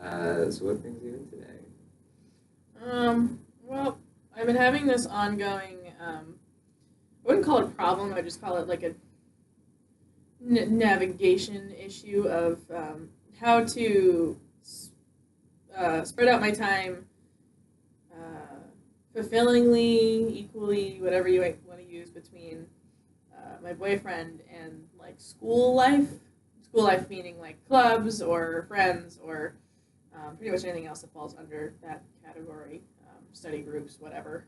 So what brings you in today? Well, I've been having this ongoing, I wouldn't call it a problem, I just call it like a navigation issue of how to spread out my time fulfillingly, equally, whatever you want to use between my boyfriend and like school life. School life meaning like clubs or friends or pretty much anything else that falls under that category, study groups, whatever.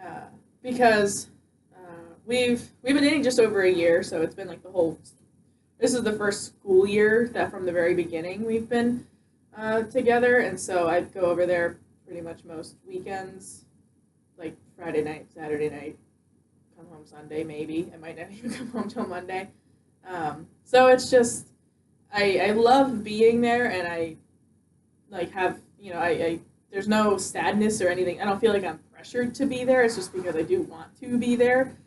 Uh, because we've been dating just over a year, so it's been like the whole. This is the first school year that from the very beginning we've been together, and so I go over there pretty much most weekends, like Friday night, Saturday night, come home Sunday maybe. I might not even come home till Monday. So it's just I love being there, and I like have I there's no sadness or anything. I don't feel like I'm pressured to be there. It's just because I do want to be there,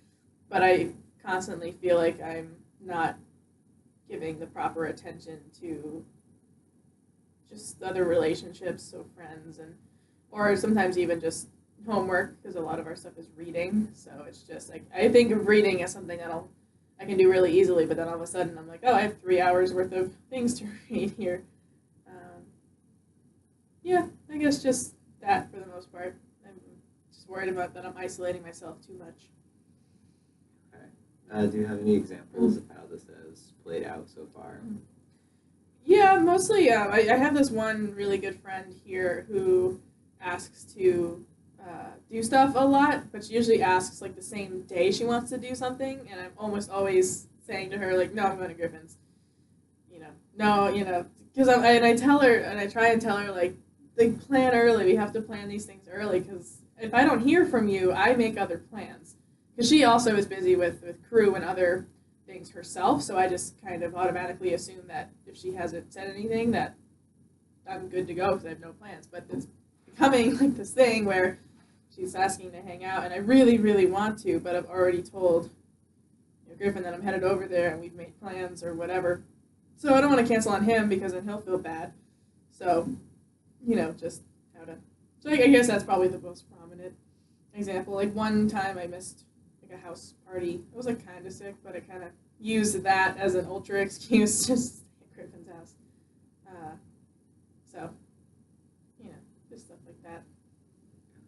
but I constantly feel like I'm not giving the proper attention to just other relationships, so friends and or sometimes even just homework because a lot of our stuff is reading. So it's just like I think of reading as something I can do really easily, but then all of a sudden I'm like, oh, I have 3 hours worth of things to read here. Um, yeah, I guess just that for the most part. I'm just worried about that I'm isolating myself too much. Okay. Do you have any examples of how this has played out so far? Yeah, mostly. I have this one really good friend here who asks to do stuff a lot, but she usually asks like the same day she wants to do something, and I'm almost always saying to her like, "No, I'm going to Griffin's." No, because I tell her and I try and tell her like plan early. We have to plan these things early because if I don't hear from you, I make other plans. Because she also is busy with crew and other things herself, so I just kind of automatically assume that if she hasn't said anything, that I'm good to go because I have no plans. But it's becoming like this thing where she's asking to hang out, and I really, really want to, but I've already told Griffin that I'm headed over there and we've made plans or whatever. So I don't want to cancel on him because then he'll feel bad. So, just how to. So I guess that's probably the most prominent example. Like one time I missed like a house party. I was like kind of sick, but I kind of used that as an ultra excuse just to stay at Griffin's house. Uh, so, just stuff like that.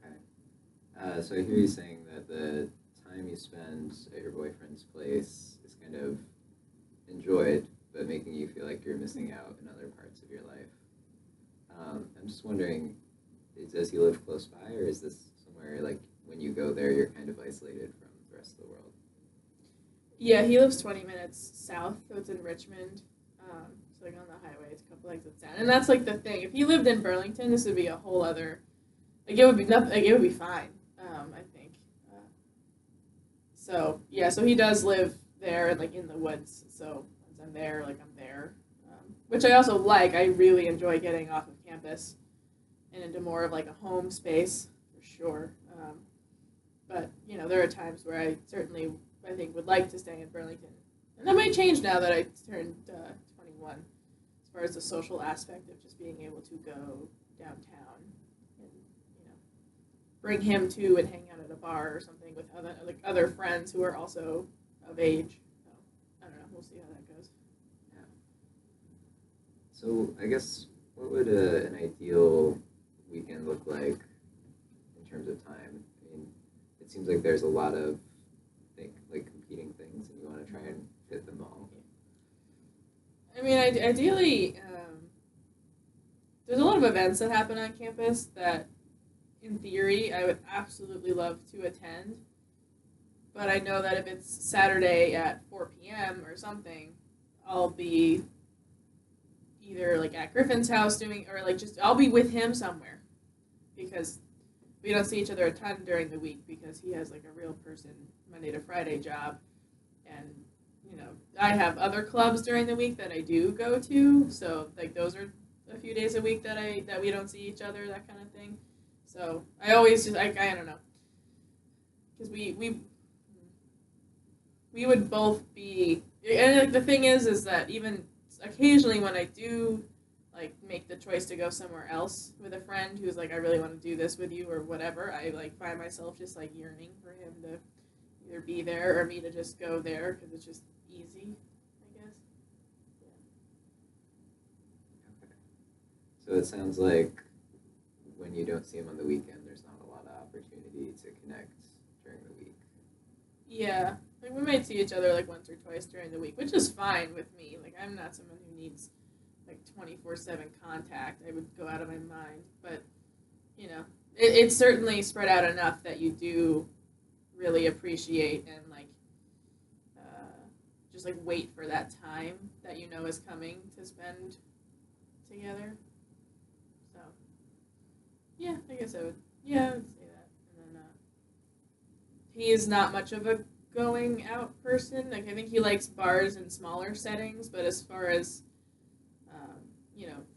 Okay. So I hear you saying that the time you spend at your boyfriend's place is kind of enjoyed, but making you feel like you're missing out in other parts of your life. I'm just wondering, does he live close by, or is this somewhere like when you go there, you're kind of isolated from the rest of the world? Yeah, he lives 20 minutes south, so it's in Richmond. So like on the highway, it's a couple exits down, and that's like the thing. If he lived in Burlington, this would be a whole other. Like it would be nothing. Like it would be fine. I think. So yeah, so he does live there, like in the woods. So once I'm there, like I'm there, which I also like. I really enjoy getting off of campus and into more of like a home space for sure. But there are times where I certainly I think would like to stay in Burlington, and that might change now that I turned 21. As far as the social aspect of just being able to go downtown and bring him to and hang out at a bar or something with other friends who are also of age. So I don't know. We'll see how that goes. Yeah. So I guess what would an ideal weekend look like in terms of time? I mean, it seems like there's a lot of like competing things, and you want to try and fit them all. I mean, ideally, there's a lot of events that happen on campus that, in theory, I would absolutely love to attend. But I know that if it's Saturday at 4 p.m. or something, I'll be either like at Griffin's house doing, or like just I'll be with him somewhere because we don't see each other a ton during the week because he has like a real person Monday to Friday job, and I have other clubs during the week that I do go to, so like those are a few days a week that we don't see each other, that kind of thing. So I always just I don't know because we would both be, and like the thing is that even occasionally when I do like make the choice to go somewhere else with a friend who's like, I really want to do this with you or whatever, I like find myself just like yearning for him to either be there or me to just go there because it's just easy, I guess. Okay. So it sounds like when you don't see him on the weekend, there's not a lot of opportunity to connect during the week. Yeah, like we might see each other like once or twice during the week, which is fine with me. Like I'm not someone who needs like 24/7 contact. I would go out of my mind, but you know, it's certainly spread out enough that you do really appreciate and like just like wait for that time that you know is coming to spend together. So yeah, I guess I would. Yeah, I would say that. And then he is not much of a going out person. Like I think he likes bars in smaller settings, but as far as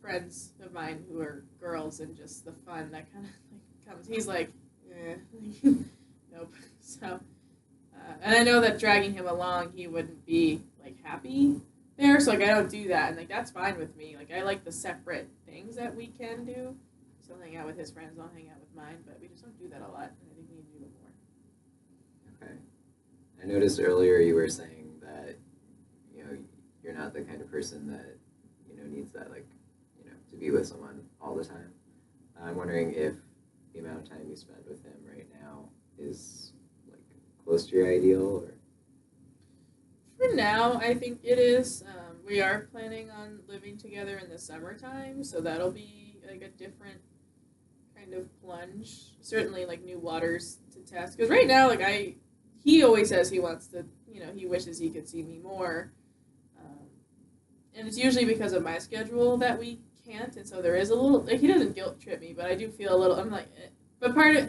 friends of mine who are girls and just the fun that kind of like comes, he's like, nope. So, and I know that dragging him along, he wouldn't be like happy there. So like I don't do that, and like that's fine with me. Like I like the separate things that we can do. So he'll hang out with his friends, I'll hang out with mine, but we just don't do that a lot, and I think we need to do it more. Okay. I noticed earlier you were saying that, you're not the kind of person that, needs that, like, to be with someone all the time. I'm wondering if the amount of time you spend with him right now is, like, close to your ideal, or? For now, I think it is. We are planning on living together in the summertime, so that'll be like a different kind of plunge. Certainly, like new waters to test. Because right now, like he always says he wants to, he wishes he could see me more, and it's usually because of my schedule that we can't. And so there is a little. Like he doesn't guilt trip me, but I do feel a little. I'm like, but I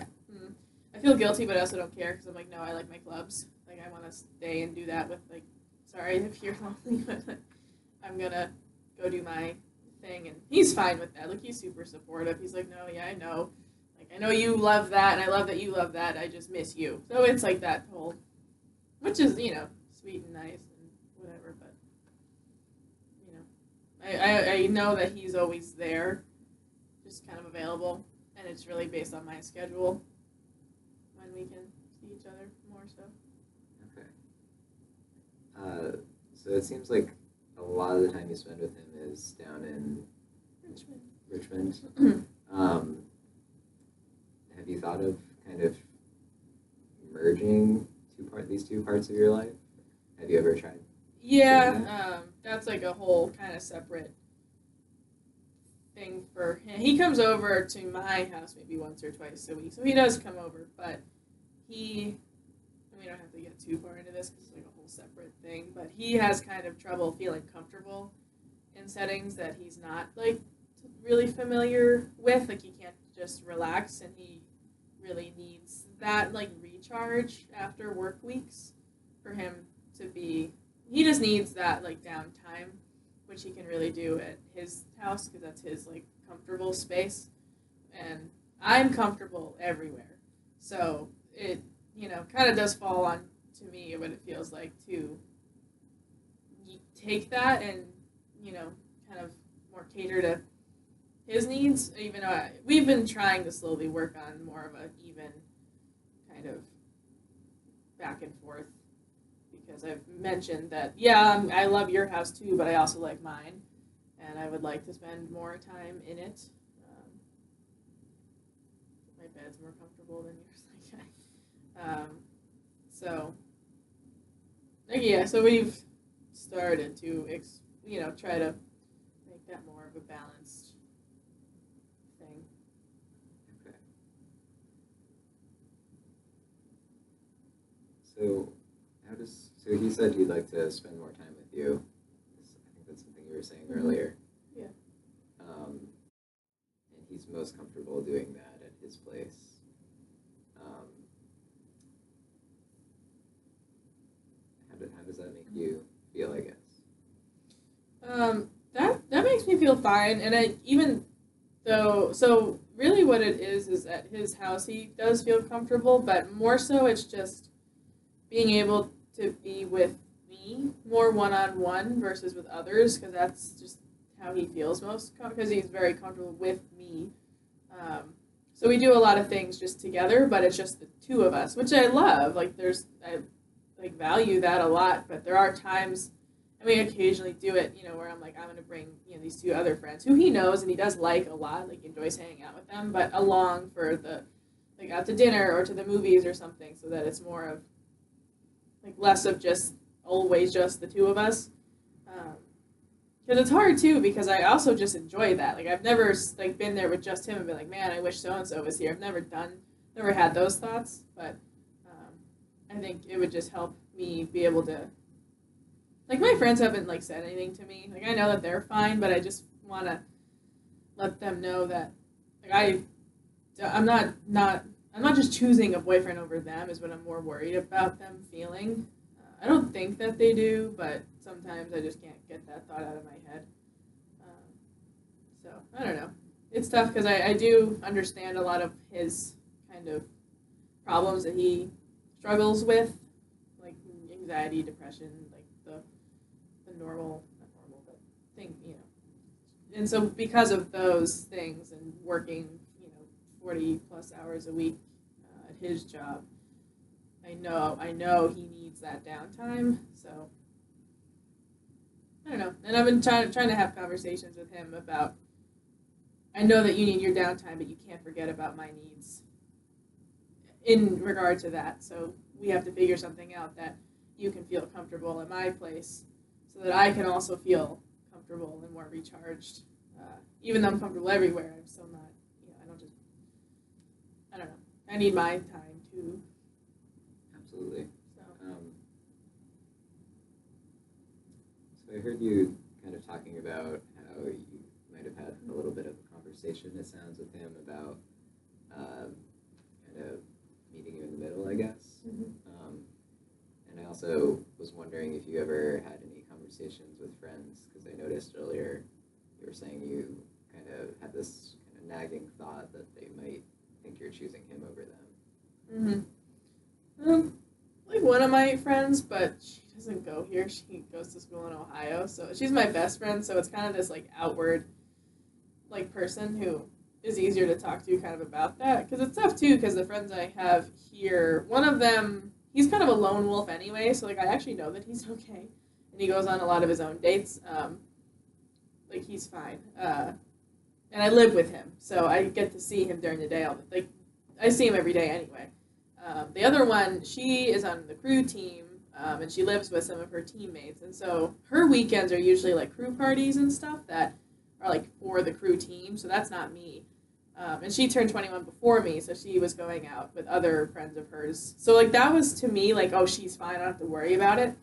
feel guilty, but I also don't care because I'm like, no, I like my clubs. Like I want to stay and do that with like. Sorry if you're lonely, but I'm gonna go do my thing, and he's fine with that. Like he's super supportive. He's like, no, yeah, I know. Like I know you love that, and I love that you love that. I just miss you. So it's like that whole, which is sweet and nice and whatever. But I know that he's always there, just kind of available, and it's really based on my schedule when we can see each other more. So. So it seems like a lot of the time you spend with him is down in Richmond. Have you thought of kind of merging these two parts of your life? Have you ever tried? Yeah, that's like a whole kind of separate thing for him. He comes over to my house maybe once or twice a week, so he does come over, but we don't have to get too far into this because it's like a whole separate thing, but he has kind of trouble feeling comfortable in settings that he's not like really familiar with. Like he can't just relax, and he really needs that like recharge after work weeks for him to be. He just needs that like downtime, which he can really do at his house because that's his like comfortable space, and I'm comfortable everywhere, so it. Kind of does fall on to me what it feels like to take that and, kind of more cater to his needs, even though we've been trying to slowly work on more of an even kind of back and forth because I've mentioned that, I love your house too, but I also like mine, and I would like to spend more time in it. My bed's more comfortable than yours. So we've started to, try to make that more of a balanced thing. Okay. So he said he'd like to spend more time with you. I think that's something you were saying earlier. Yeah. And he's most comfortable doing that at his place. How does that make you feel, I guess? That makes me feel fine, and even though, so really what it is at his house he does feel comfortable, but more so it's just being able to be with me more one-on-one versus with others, because that's just how he feels most because he's very comfortable with me. So we do a lot of things just together, but it's just the two of us, which I love. Like I like value that a lot, but there are times, and we occasionally do it, where I'm like, I'm gonna bring, these two other friends who he knows and he does like a lot, like he enjoys hanging out with them, but along for the, like out to dinner or to the movies or something, so that it's more of, like less of just always just the two of us. Because it's hard too, because I also just enjoy that. Like I've never like been there with just him and been like, man, I wish so and so was here. I've never had those thoughts, but I think it would just help me be able to. Like my friends haven't like said anything to me. Like I know that they're fine, but I just want to let them know that like I'm not just choosing a boyfriend over them. Is what I'm more worried about them feeling. I don't think that they do, but sometimes I just can't get that thought out of my head. So, I don't know. It's tough because I do understand a lot of his kind of problems that he struggles with, like anxiety, depression, like the normal, not normal, but thing, And so because of those things and working, 40 plus hours a week at his job, I know he needs that downtime, so I don't know. And I've been trying to have conversations with him about, I know that you need your downtime, but you can't forget about my needs in regard to that. So we have to figure something out that you can feel comfortable in my place so that I can also feel comfortable and more recharged. Even though I'm comfortable everywhere, I'm still not, I don't know. I need my time too. Absolutely. So I heard you kind of talking about how you might have had a little bit of a conversation, it sounds, with him about kind of meeting you in the middle, I guess. Mm-hmm. And I also was wondering if you ever had any conversations with friends, because I noticed earlier you were saying you kind of had this kind of nagging thought that they might think you're choosing him over them. Mm-hmm. Like one of my friends, but she doesn't go here. She goes to school in Ohio, so she's my best friend. So it's kind of this like outward, like person who is easier to talk to, kind of about that. Because it's tough too. Because the friends I have here, one of them, he's kind of a lone wolf anyway. So like I actually know that he's okay, and he goes on a lot of his own dates. Like he's fine. And I live with him, so I get to see him during the day. I see him every day anyway. The other one, she is on the crew team, and she lives with some of her teammates. And so her weekends are usually like crew parties and stuff that are like for the crew team. So that's not me. And she turned 21 before me, so she was going out with other friends of hers. So like that was to me like, oh, she's fine. I don't have to worry about it.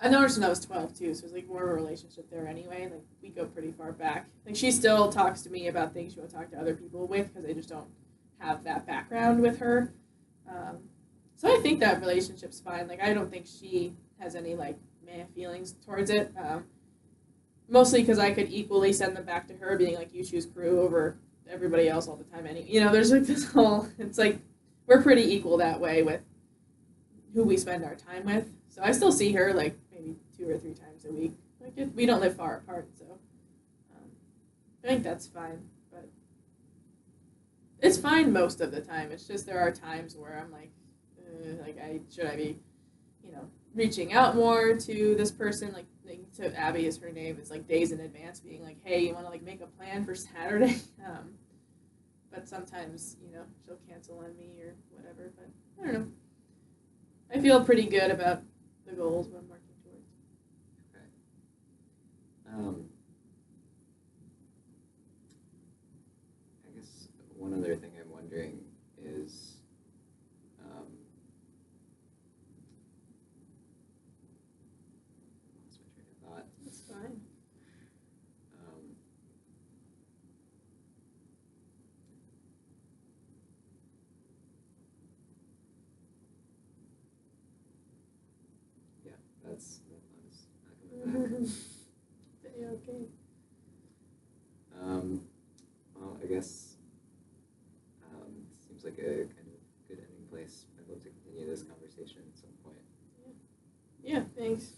I noticed when I was 12 too, so it was like more of a relationship there anyway. Like we go pretty far back. Like she still talks to me about things she won't talk to other people with because they just don't have that background with her. So I think that relationship's fine. Like I don't think she has any like meh feelings towards it. Mostly because I could equally send them back to her, being like, you choose crew over everybody else all the time. There's like this whole. It's like we're pretty equal that way with who we spend our time with. So I still see her like maybe 2 or 3 times a week. Like we don't live far apart, so I think that's fine. But it's fine most of the time. It's just there are times where I'm like, should I be, reaching out more to this person? Like to Abby is her name. It's like days in advance, being like, hey, you want to like make a plan for Saturday? But sometimes she'll cancel on me or whatever. But I don't know. I feel pretty good about the goals I'm working towards. Okay. I guess one other thing I'm wondering is, lost my train of thought. That's fine. Yeah, that's not coming back. Okay. Well, I guess seems like a kind of good ending place. I'd love to continue this conversation at some point. Yeah, thanks.